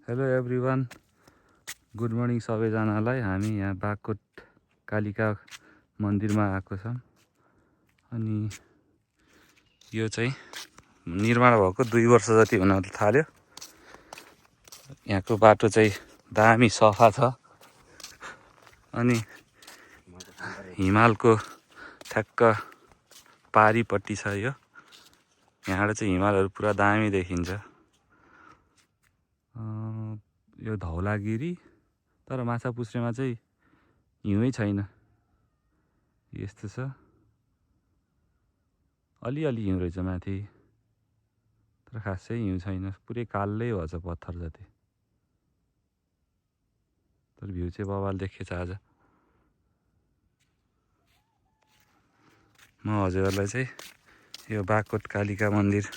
Hello everyone, good morning सबैजनालाई। हामी यहाँ बागकोट कालिका मन्दिरमा आएको छौँ। अनि यो चाहिँ निर्माण भएको 2 वर्ष जति हुन थाल्यो। यहाँको बाटो चाहिँ दामी सफा छ। अनि हिमालको ठ्याक्क पारिपट्टि छ यो। यहाँबाट चाहिँ हिमालहरू पुरा दामी देखिन्छ। यो धौलागिरी, तर माछापुच्छ्रेमा चाहिँ हिउँै छैन। यस्तो छ, अलिअलि हिउँ रहेछ माथि, तर खासै हिउँ छैन। पुरै कालै भएछ पत्थर जति। तर भ्यू चाहिँ बवाल देखेछ आज। म हजुरहरूलाई चाहिँ यो बागकोट कालिका मन्दिर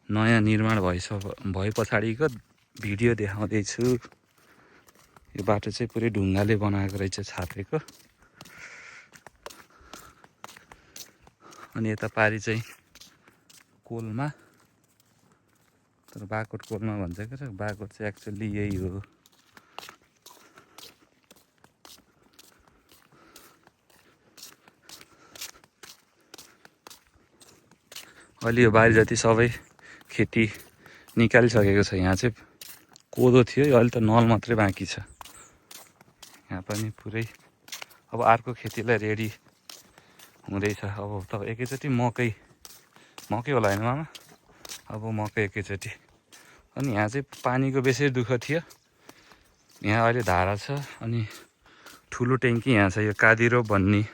नयाँ निर्माण भए पछाडिको भिडियो देखाउँदैछु। यो बाटो चाहिँ पुरै ढुङ्गाले बनाएको रहेछ, छापेको। अनि यता पारि चाहिँ कोलमा, तर बागकोट कोलमा भन्छ क्या। बागकोट चाहिँ एक्चुअली यही हो। अहिले यो बारी जति सबै खेती निकालिसकेको छ। यहाँ चाहिँ कोदो थियो, अहिले त नल मात्रै बाँकी छ। यहाँ पनि पुरै अब अर्को खेतीलाई रेडी हुँदैछ। अब त एकैचोटि मकै होला होइन मामा? अब मकै एकैचोटि। अनि यहाँ चाहिँ पानीको बेसी दुःख थियो। यहाँ अहिले धारा छ। अनि ठुलो ट्याङ्की यहाँ छ। यो कादिरो भन्ने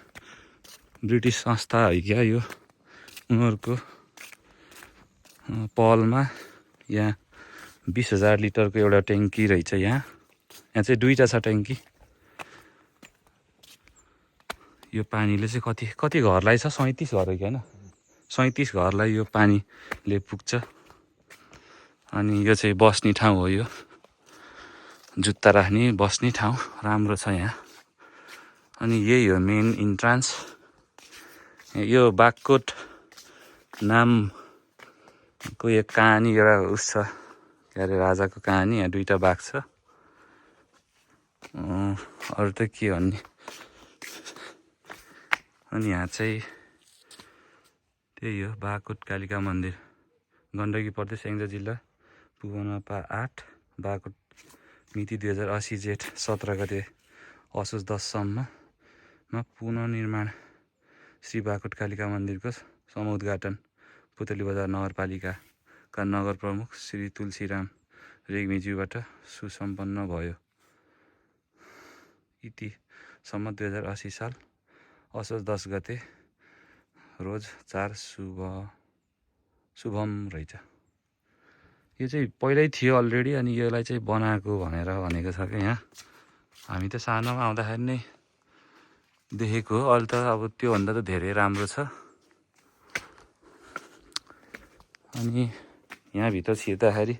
ब्रिटिस संस्था हो क्या यो। उनीहरूको पहलमा यहाँ 20,000 लिटरको एउटा ट्याङ्की रहेछ। यहाँ चाहिँ 2टा छ ट्याङ्की। यो पानीले चाहिँ कति घरलाई छ? 37 घर हो कि होइन? 37 घरलाई यो पानीले पुग्छ। अनि यो चाहिँ बस्ने ठाउँ हो। यो जुत्ता राख्ने बस्ने ठाउँ राम्रो छ यहाँ। अनि यही हो मेन इन्ट्रान्स। यो बागकोट नामको एक कहानी, एउटा उस छ के अरे, राजाको कहानी। यहाँ 2टा बाघ छ। अरू त के भन्ने। अनि यहाँ चाहिँ त्यही हो बागकोट कालिका मन्दिर। गण्डकी प्रदेश, स्याङ्जा जिल्ला, पुगोनपा 8, बागकोट। मिति 2080 जेठ 17 गते असोज 10 सम्ममा पुनर्निर्माण। श्री बागकोट कालिका मन्दिरको समोद्घाटन पुतली बजार नगरपालिकाका नगर प्रमुख श्री तुलसीराम रेग्मीज्यूबाट सुसम्पन्न भयो। इति सम्म 2080 साल असोज 10 गते रोज 4 शुभम रहेछ। यो चाहिँ पहिल्यै थियो अलरेडी। अनि यसलाई चाहिँ बनाएको भनेको छ क्या। यहाँ हामी त सानोमा आउँदाखेरि नै देखेको हो। अहिले त अब त्योभन्दा त धेरै राम्रो छ। अनि यहाँभित्र छिर्दाखेरि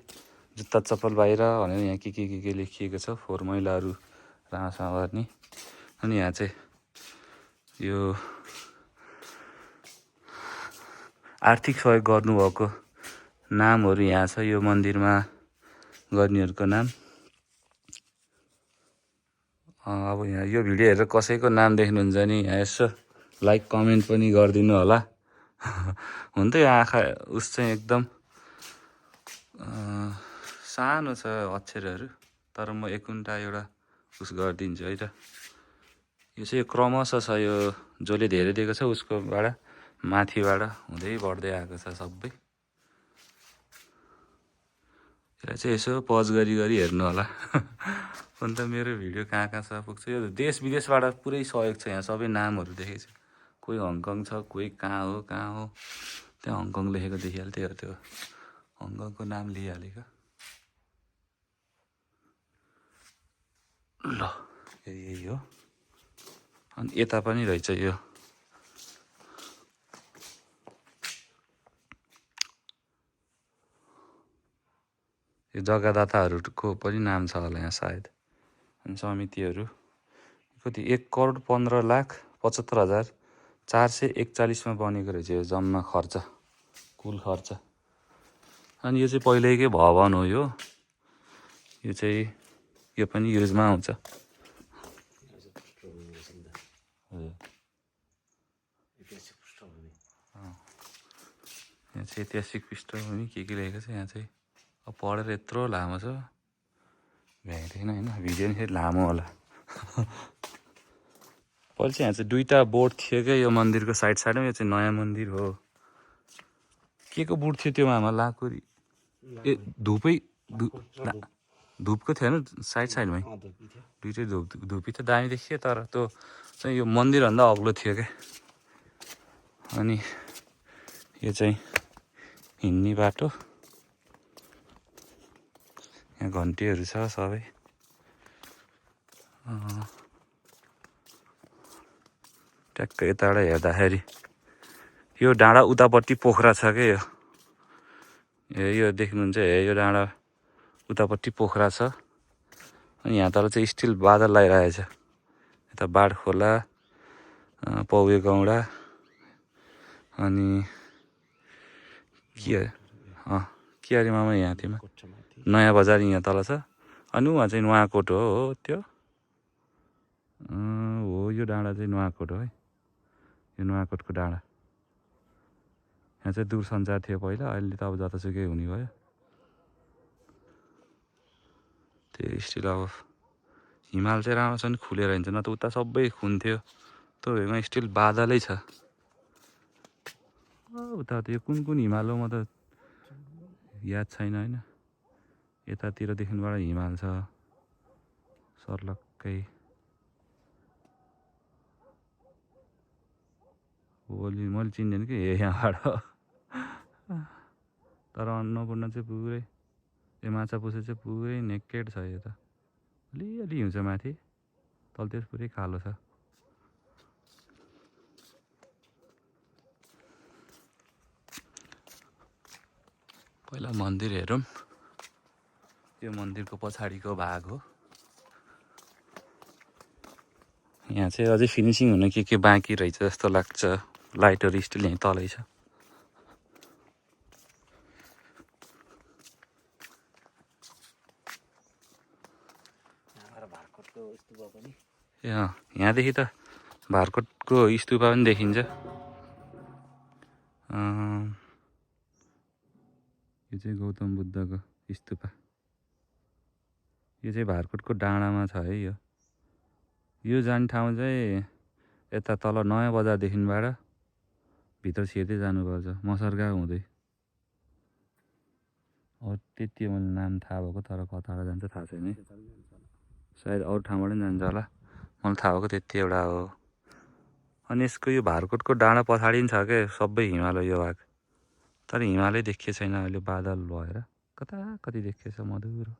जुत्ता चप्पल बाहिर भनेर यहाँ के लेखिएको छ। फोहोर मैलाहरू राम्रोसँग गर्ने। अनि यहाँ चाहिँ यो आर्थिक सहयोग गर्नुभएको नामहरू यहाँ छ। यो मन्दिरमा गर्नेहरूको नाम। अब यहाँ यो भिडियो हेरेर कसैको नाम देख्नुहुन्छ भने यहाँ यसो लाइक कमेन्ट पनि गरिदिनु होला। हुन त यो आँखा उस चाहिँ एकदम सानो छ अक्षरहरू, तर म एकुन्टा एउटा उस गरिदिन्छु है त। यो चाहिँ क्रमशः छ। यो जसले धेरै दिएको छ उसकोबाट माथिबाट हुँदै बढ्दै आएको छ सबै। यसलाई चाहिँ यसो पज गरी हेर्नु होला। अन्त मेरो भिडियो कहाँ पुग्छ। यो देश विदेशबाट पुरै सहयोग छ। यहाँ सबै नामहरू देखेको छ। कोही हङकङ छ, कोही कहाँ हो। त्यहाँ हङकङ लेखेको देखिहाल्थ्यो। त्यो हङकङको नाम लिइहालेको। ल यही हो। अनि यता पनि रहेछ यो जग्गादाताहरूको पनि नाम छ होला यहाँ सायद। अनि समितिहरू कति 1,15,75,441 बनेको रहेछ यो जम्मा खर्च, कुल खर्च। अनि यो चाहिँ पहिल्यैकै भवन हो यो। यो चाहिँ यो पनि युजमा आउँछ। यहाँ चाहिँ ऐतिहासिक पृष्ठभूमि के लेखेको छ यहाँ चाहिँ। अब पढेर यत्रो लामो छ भ्याइँदैन होइन, भिडियो नि फेरि लामो होला। पहिला चाहिँ यहाँ चाहिँ दुईवटा बोर्ड थियो क्या यो मन्दिरको साइड साइडमा। यो चाहिँ नयाँ मन्दिर हो। के को बोर्ड थियो त्यो मामा? लाकुरी ए धुपको थियो होइन साइड साइडमै दुइटै धुपी त दामी देखियो, तर त्यो चाहिँ यो मन्दिरभन्दा अग्लो थियो क्या। अनि यो चाहिँ हिँड्ने बाटो, यहाँ घन्टीहरू छ सबै। ट्याक्क यताबाट हेर्दाखेरि यो डाँडा उतापट्टि पोखरा छ क्या। यो देख्नुहुन्छ यो डाँडा उतापट्टि पोखरा छ। अनि यहाँ तल चाहिँ स्टिल बादल लगाइरहेछ। यता बाढ खोला, पौवे गौडा, अनि के अरे मामा यहाँ थिएमा नयाँ बजार यहाँ तल छ। अनि उहाँ चाहिँ नुवाकोट हो त्यो हो। यो डाँडा चाहिँ नुवाकोट हो है, यो नुवाकोटको डाँडा। यहाँ चाहिँ दूरसञ्चार थियो पहिला, अहिले त अब जतासुकै हुने भयो। त्यो स्टिल अब हिमाल चाहिँ राम्रोसँग खुलेर हिँड्छ, न त उता सबै खुन्थ्यो। त्यो भएमा स्टिल बादलै छ। उता त यो कुन हिमाल हो म त याद छैन होइन। यतातिरदेखिबाट हिमाल छ सर्लक्कै। ओली मैले चिन्दैन कि यहाँबाट। तर अन्नपूर्ण चाहिँ पुरै यो माछापुच्छ्रे चाहिँ पुरै नेकेड छ। यो त अलिअलि हिउँछ माथि, तलतिर पुरै कालो छ। पहिला मन्दिर हेरौँ। यो मन्दिरको पछाडिको भाग हो। यहाँ चाहिँ अझै फिनिसिङ हुन के बाँकी रहेछ जस्तो लाग्छ। लाइटहरू स्टिल यहीँ तलै छ। यहाँदेखि त भारकोटको स्तूपा पनि देखिन्छ। यो चाहिँ गौतम बुद्धको स्तूपा। यो चाहिँ भारकोटको डाँडामा छ है। यो जाने ठाउँ चाहिँ यता तल नयाँ बजारदेखिबाट भित्र छिर्दै जानुपर्छ, मसरगाउँ हुँदै। अब त्यति मैले नाम थाहा भएको, तर कताबाट जान्छ थाहा छैन है। सायद अरू ठाउँबाट पनि जान्छ होला, मलाई थाहा भएको त्यति एउटा हो। अनि यसको यो भारकोटको डाँडा पछाडि पनि छ क्या सबै हिमाल हो यो भाग। तर हिमालै देखिएको छैन अहिले बादल भएर। कति देखिएछ मधुरो।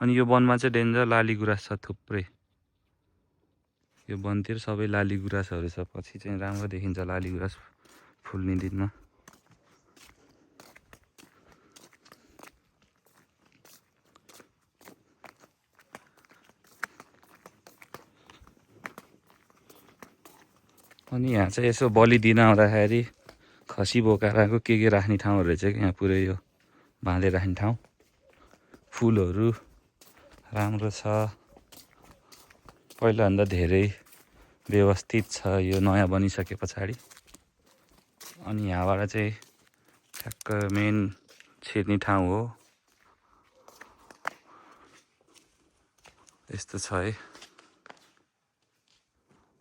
अनि यो वनमा चाहिँ डेन्जर लाली गुराँस छ थुप्रै। यो वनतिर सबै लाली गुराँसहरू छ। पछि चाहिँ राम्रो देखिन्छ लाली गुराँस फुल्ने दिनमा। अनि यहाँ चाहिँ यसो बलि दिन आउँदाखेरि खसी बोकाराको के राख्ने ठाउँहरू रहेछ कि यहाँ पुरै यो बाँधेर राख्ने ठाउँ। फुलहरू राम्रो छ, पहिलाभन्दा धेरै व्यवस्थित छ यो नयाँ बनिसके पछाडि। अनि यहाँबाट चाहिँ ठ्याक्क मेन छिर्ने ठाउँ हो। यस्तो छ है।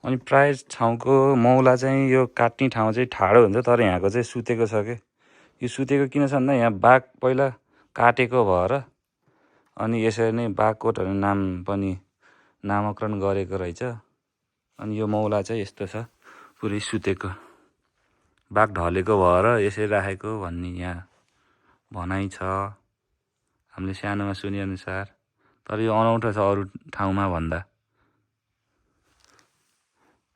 अनि प्राय ठाउँको मौला चाहिँ यो काट्ने ठाउँ चाहिँ ठाडो हुन्छ, तर यहाँको चाहिँ सुतेको छ क्या। यो सुतेको किन छ भन्दा यहाँ बाघ पहिला काटेको भएर अनि यसरी नै बाघकोटहरू नाम पनि नामाकरण गरेको रहेछ। अनि यो मौला चाहिँ यस्तो छ पुरै सुतेको, बाघ ढलेको भएर यसरी राखेको भन्ने यहाँ भनाइ छ हामीले सानोमा सुनेअनुसार। तर यो अनौठो छ अरू ठाउँमा भन्दा।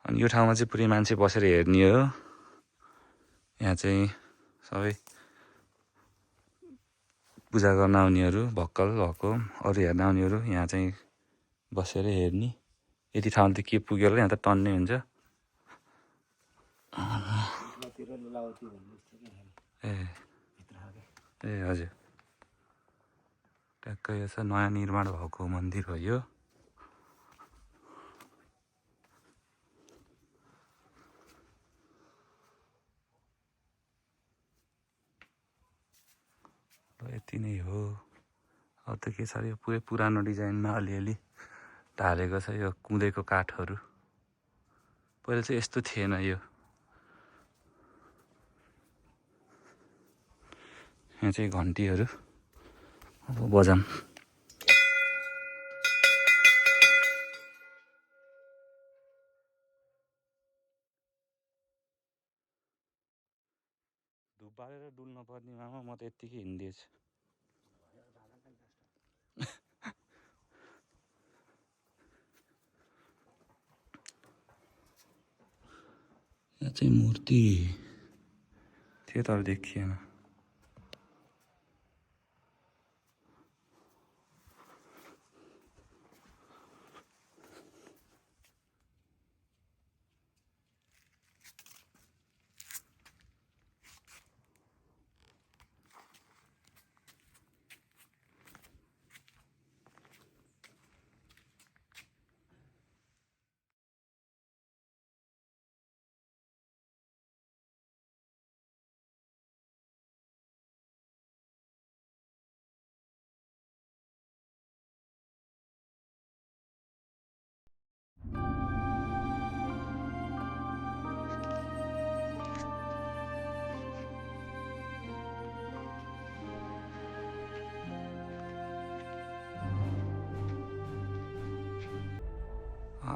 अनि यो ठाउँमा चाहिँ पुरै मान्छे बसेर हेर्ने हो। यहाँ चाहिँ सबै पूजा गर्न आउनेहरू भक्कल भएको, अरू हेर्न आउनेहरू यहाँ चाहिँ बसेर हेर्ने। यति ठाउँ त के पुग्यो होला, यहाँ त टन्नै हुन्छ। ए ए हजुर ट्याक्कै यो छ नयाँ निर्माण भएको मन्दिर हो यो यति नै हो अब त के छ यो पुरै पुरानो डिजाइनमा अलिअलि ढालेको छ यो कुँदेको काठहरू पहिला चाहिँ यस्तो थिएन यो यहाँ चाहिँ घन्टीहरू अब बजाम धुप बालेर डुल्न पर्ने मामा म त यत्तिकै हिँडिदिएछु यहाँ चाहिँ मूर्ति थियो तर देखिएन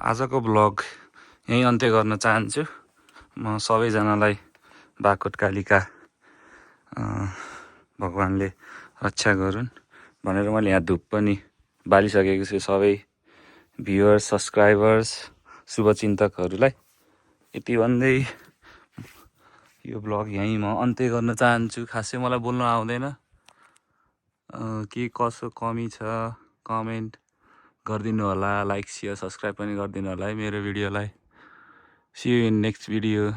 आजको ब्लग यहीँ अन्त्य गर्न चाहन्छु म सबैजनालाई बागकोट कालिका भगवान्ले रक्षा गरून् भनेर मैले यहाँ धुप पनि बालिसकेको छु सबै भ्युअर्स सब्सक्राइबर्स शुभचिन्तकहरूलाई यति भन्दै यो ब्लग यहीँ म अन्त्य गर्न चाहन्छु खासै मलाई बोल्न आउँदैन के कसो कमी छ कमेन्ट गरिदिनु होला लाइक सेयर सब्सक्राइब पनि गरिदिनु होला है मेरो भिडियोलाई see you in next video